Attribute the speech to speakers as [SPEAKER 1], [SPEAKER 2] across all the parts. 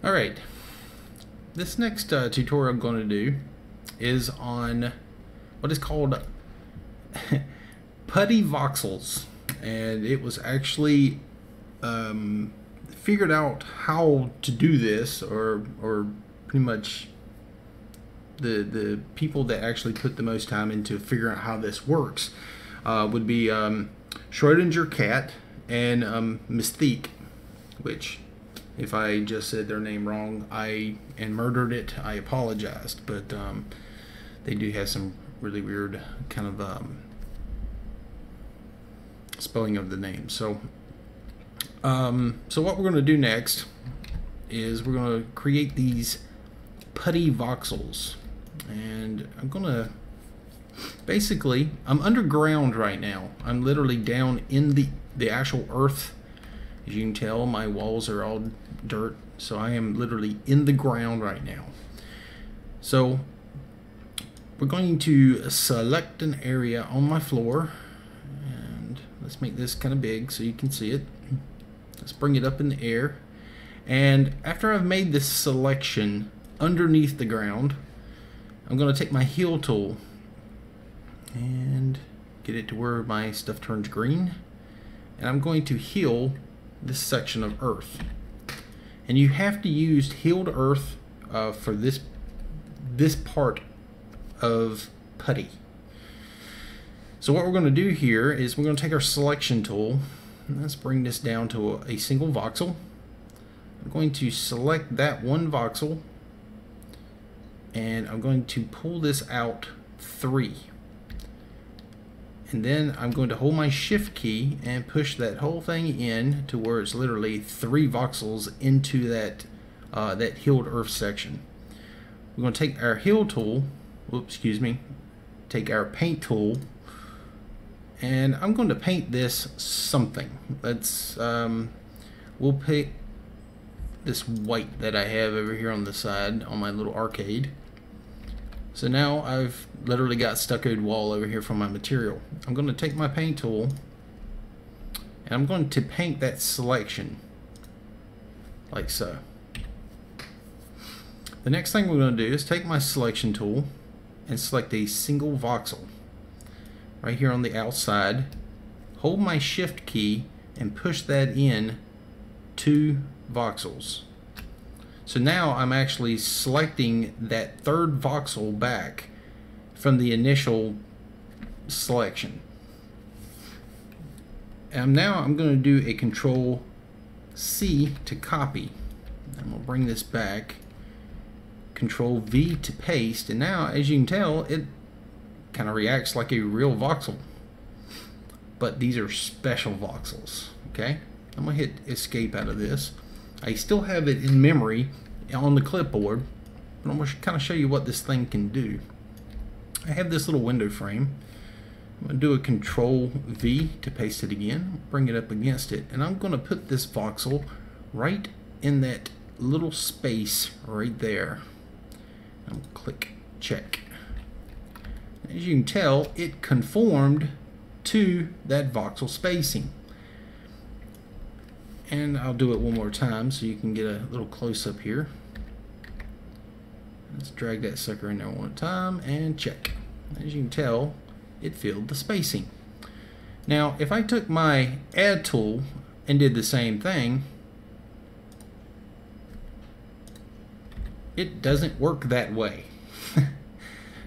[SPEAKER 1] Alright, this next tutorial I'm going to do is on what is called Putty Voxels, and it was actually figured out how to do this, or pretty much the people that actually put the most time into figuring out how this works would be Shroedingercat and Mythesque, which, if I just said their name wrong and murdered it, I apologized. But they do have some really weird kind of spelling of the name. So what we're going to do next is we're going to create these putty voxels, and I'm going to basically, I'm underground right now. I'm literally down in the actual earth. As you can tell, my walls are all dirt, so I am literally in the ground right now. So we're going to select an area on my floor, and let's make this kind of big so you can see it. Let's bring it up in the air, and after I've made this selection underneath the ground, I'm going to take my heal tool and get it to where my stuff turns green, and I'm going to heal this section of earth. And you have to use healed earth for this part of putty. So what we're going to do here is we're going to take our selection tool, and let's bring this down to a single voxel. I'm going to select that one voxel, and I'm going to pull this out 3. And then I'm going to hold my shift key and push that whole thing in to where it's literally 3 voxels into that healed earth section. We're going to take our heal tool, take our paint tool, and I'm going to paint this something. We'll pick this white that I have over here on the side on my little arcade. So now I've literally got stuccoed wall over here from my material. I'm going to take my paint tool, and I'm going to paint that selection like so. The next thing we're going to do is take my selection tool and select a single voxel right here on the outside, hold my shift key and push that in 2 voxels. So now I'm actually selecting that 3rd voxel back from the initial selection. And now I'm going to do a Control C to copy. I'm going to bring this back, Control V to paste, and now as you can tell it kind of reacts like a real voxel. But these are special voxels. Okay, I'm going to hit escape out of this. I still have it in memory on the clipboard, but I'm going to kind of show you what this thing can do. I have this little window frame. I'm going to do a Control V to paste it again, bring it up against it, and I'm going to put this voxel right in that little space right there. I'm click check. As you can tell, it conformed to that voxel spacing. And I'll do it one more time so you can get a little close-up here. Let's drag that sucker in there one more time and check. As you can tell, it filled the spacing. Now, if I took my add tool and did the same thing, it doesn't work that way.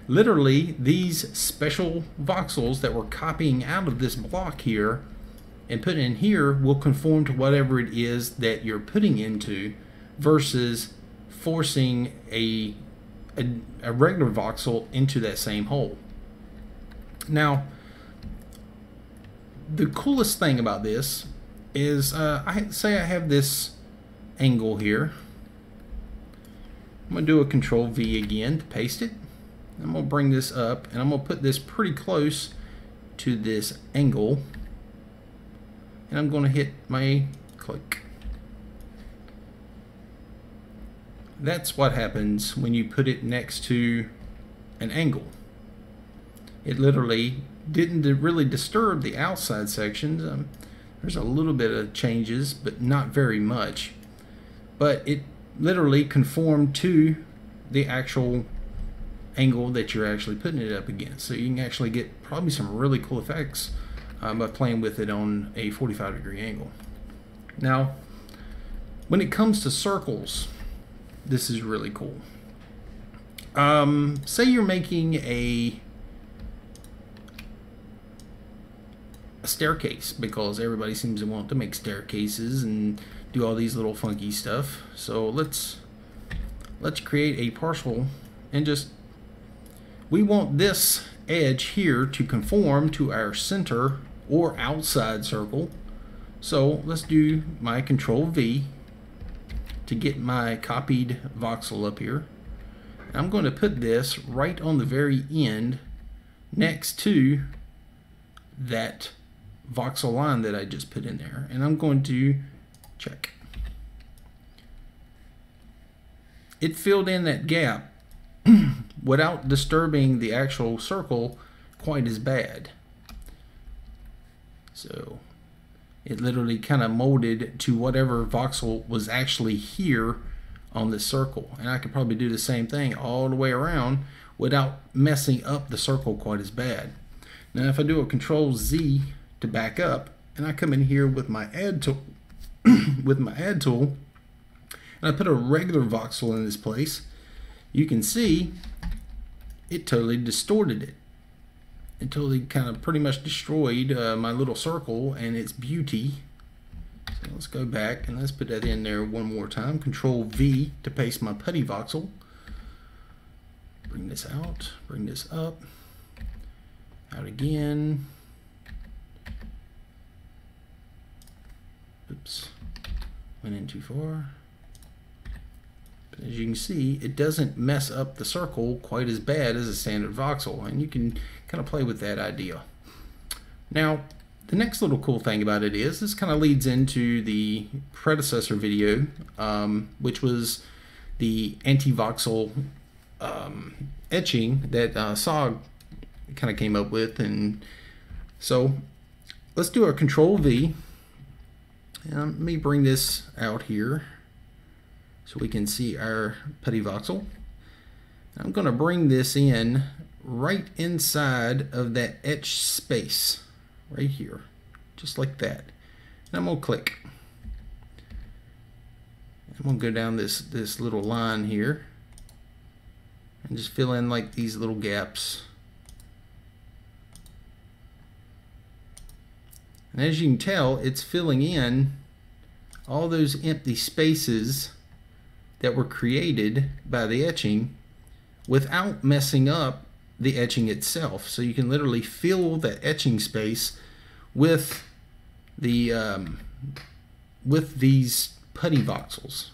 [SPEAKER 1] Literally, these special voxels that we're copying out of this block here and put in here will conform to whatever it is that you're putting into, versus forcing a regular voxel into that same hole. Now, the coolest thing about this is I have this angle here. I'm going to do a Control V again to paste it. I'm going to bring this up, and I'm going to put this pretty close to this angle, and I'm going to hit my click. That's what happens when you put it next to an angle. It literally didn't really disturb the outside sections. There's a little bit of changes, but not very much. But it literally conform to the actual angle that you're actually putting it up against. So you can actually get probably some really cool effects by playing with it on a 45-degree angle. Now, when it comes to circles, this is really cool. Say you're making a staircase, because everybody seems to want to make staircases and do all these little funky stuff. So let's create a parcel, and just, we want this edge here to conform to our center or outside circle. So let's do my control V to get my copied voxel up here. I'm going to put this right on the very end next to that voxel line that I just put in there, and I'm going to check. It filled in that gap without disturbing the actual circle quite as bad. So it literally kind of molded to whatever voxel was actually here on this circle, and I could probably do the same thing all the way around without messing up the circle quite as bad. Now if I do a control Z to back up, and I come in here with my add tool and I put a regular voxel in this place, you can see it totally distorted it. It totally kind of pretty much destroyed my little circle and its beauty. So let's go back and let's put that in there one more time. Control V to paste my putty voxel. Bring this out, bring this up, out again. Oops, went in too far. But as you can see, it doesn't mess up the circle quite as bad as a standard voxel, and you can kind of play with that idea. Now, the next little cool thing about it is, this kind of leads into the predecessor video, which was the anti-voxel etching that Sog kind of came up with. And so let's do a control V. Let me bring this out here so we can see our putty voxel. I'm going to bring this in right inside of that etch space right here, just like that. And I'm going to click. I'm going to go down this little line here and just fill in like these little gaps. And as you can tell, it's filling in all those empty spaces that were created by the etching without messing up the etching itself. So you can literally fill that etching space with the with these putty voxels.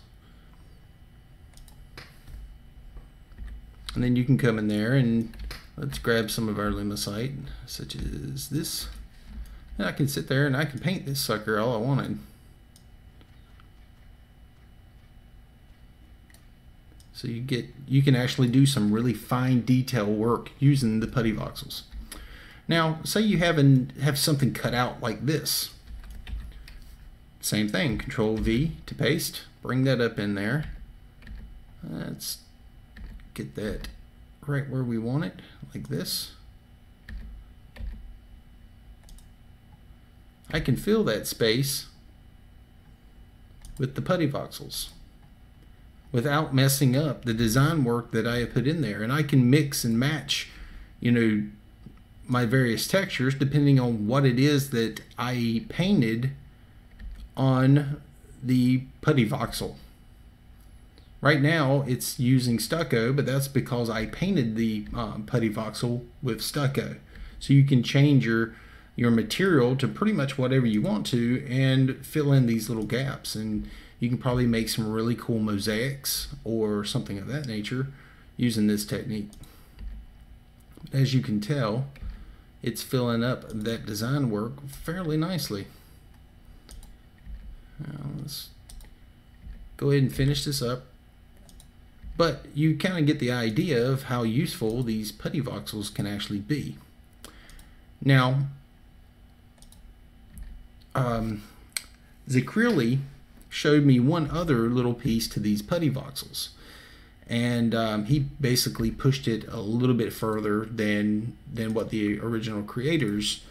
[SPEAKER 1] And then you can come in there and let's grab some of our lumicite, such as this. And I can sit there and I can paint this sucker all I wanted. So you can actually do some really fine detail work using the putty voxels. Now, say you have something cut out like this. Same thing, Control V to paste, bring that up in there. Let's get that right where we want it, like this. I can fill that space with the putty voxels without messing up the design work that I have put in there. And I can mix and match, you know, my various textures depending on what it is that I painted on the putty voxel. Right now it's using stucco, but that's because I painted the putty voxel with stucco. So you can change your material to pretty much whatever you want to and fill in these little gaps, and you can probably make some really cool mosaics or something of that nature using this technique. As you can tell, it's filling up that design work fairly nicely. Now let's go ahead and finish this up. But you kind of get the idea of how useful these putty voxels can actually be. Now, Xikrili showed me one other little piece to these putty voxels. And he basically pushed it a little bit further than what the original creators,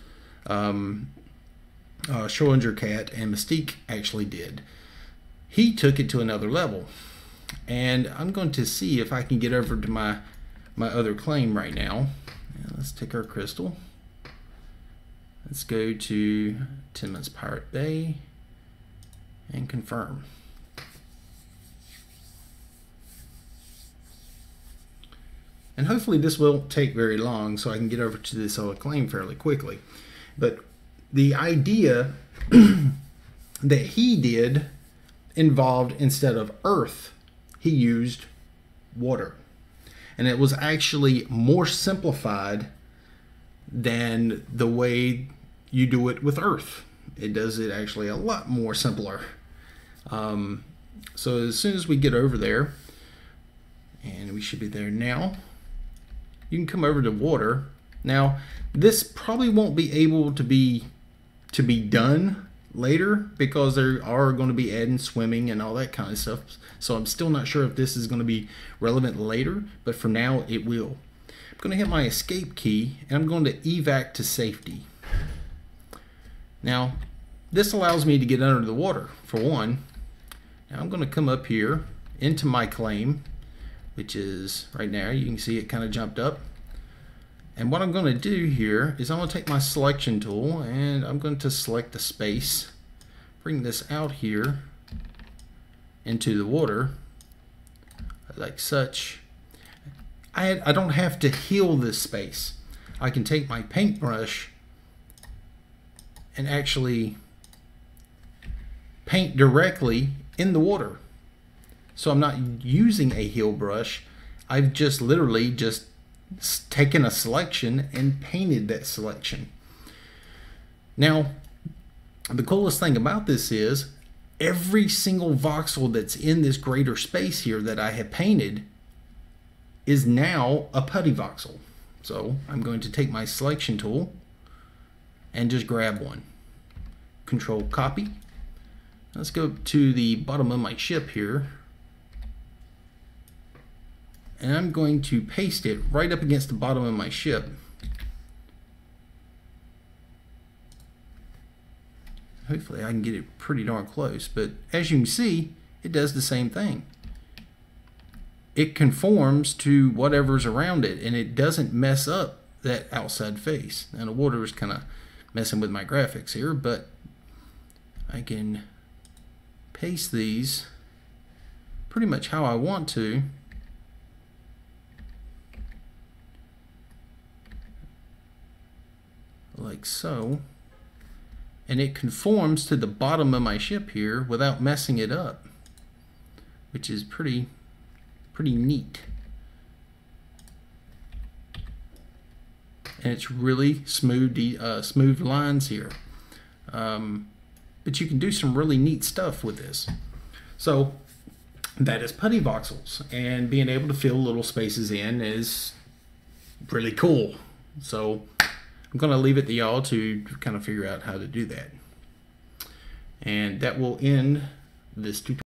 [SPEAKER 1] Shroedingercat and Mythesque, actually did. He took it to another level. And I'm going to see if I can get over to my other claim right now. Let's take our crystal. Let's go to Timon's Pirate Bay and confirm. And hopefully this won't take very long so I can get over to this other claim fairly quickly. But the idea that he did involved, instead of earth, he used water. And it was actually more simplified than the way you do it with earth. It does it actually a lot more simpler. So as soon as we get over there, and we should be there now, you can come over to water. Now, this probably won't be able to be done later because there are going to be adding swimming and all that kind of stuff. So I'm still not sure if this is going to be relevant later, but for now it will. I'm going to hit my escape key and I'm going to evac to safety. Now, this allows me to get under the water, for one. Now I'm going to come up here into my claim, which is right now. You can see it kind of jumped up. And what I'm going to do here is I'm going to take my selection tool and I'm going to select the space, bring this out here into the water like such. I don't have to heal this space. I can take my paintbrush and actually paint directly in the water. So I'm not using a heal brush. I've just literally just taken a selection and painted that selection. Now, the coolest thing about this is every single voxel that's in this greater space here that I have painted is now a putty voxel. So I'm going to take my selection tool and just grab one. Control copy. Let's go to the bottom of my ship here. And I'm going to paste it right up against the bottom of my ship. Hopefully I can get it pretty darn close, but as you can see, it does the same thing. It conforms to whatever's around it, and it doesn't mess up that outside face. Now the water is kind of messing with my graphics here, but I can paste these pretty much how I want to. Like so, and it conforms to the bottom of my ship here without messing it up, which is pretty neat. And it's really smooth lines here, but you can do some really neat stuff with this. So that is putty voxels, and being able to fill little spaces in is really cool. So I'm going to leave it to y'all to kind of figure out how to do that. And that will end this tutorial.